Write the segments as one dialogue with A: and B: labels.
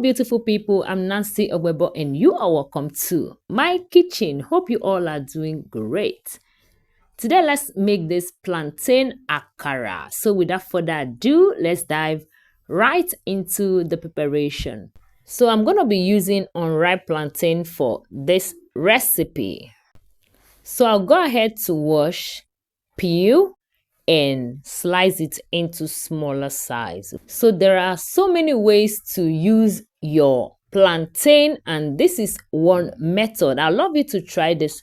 A: beautiful people, I'm Nancy Ogwebo and you are welcome to my kitchen. Hope you all are doing great. Today let's make this plantain akara. So without further ado, let's dive right into the preparation. So I'm going to be using unripe plantain for this recipe. So I'll go ahead to wash, peel, and slice it into smaller size. So there are so many ways to use your plantain, and this is one method. I'd love you to try this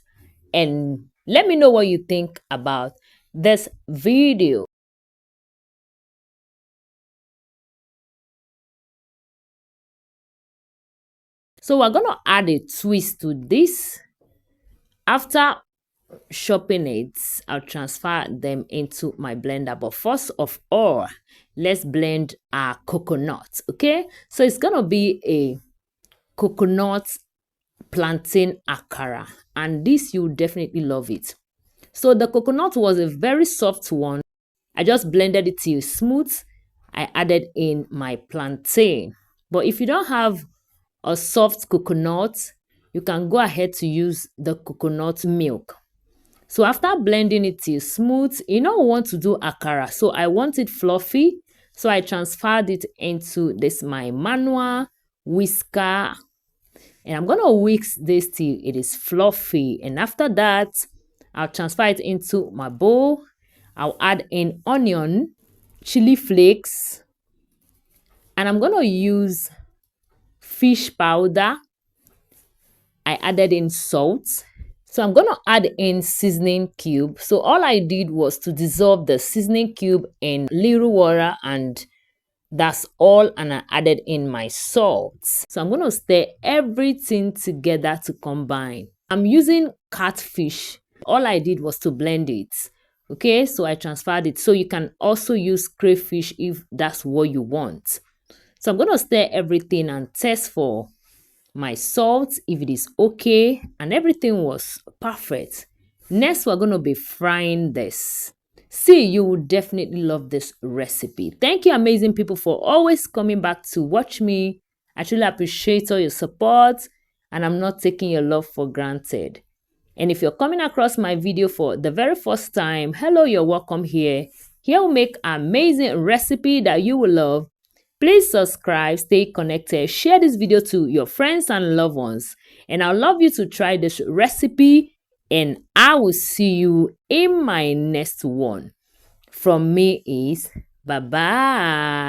A: and let me know what you think about this video. So we're gonna add a twist to this. After chopping it, I'll transfer them into my blender, but first of all, let's blend our coconut. Okay, so it's gonna be a coconut plantain akara, and this you definitely love it. So the coconut was a very soft one. I just blended it till smooth. I added in my plantain, but if you don't have a soft coconut, you can go ahead to use the coconut milk. So after blending it till smooth, you know we want to do akara. So I want it fluffy. So I transferred it into this my manual whisker. And I'm going to whisk this till it is fluffy. And after that, I'll transfer it into my bowl. I'll add in onion, chili flakes. And I'm going to use fish powder. I added in salt. So I'm going to add in seasoning cube. So all I did was to dissolve the seasoning cube in little water, and that's all. And I added in my salt. So I'm going to stir everything together to combine. I'm using catfish. All I did was to blend it. Okay, so I transferred it. So you can also use crayfish if that's what you want. So I'm going to stir everything and test for my salt if it is okay, and everything was perfect. Next, we're going to be frying this. See, you will definitely love this recipe. Thank you, amazing people, for always coming back to watch me. I truly appreciate all your support, and I'm not taking your love for granted. And if you're coming across my video for the very first time, hello, you're welcome here. Here we'll make an amazing recipe that you will love. Please subscribe, stay connected, share this video to your friends and loved ones. And I'd love you to try this recipe, and I will see you in my next one. From me is bye-bye.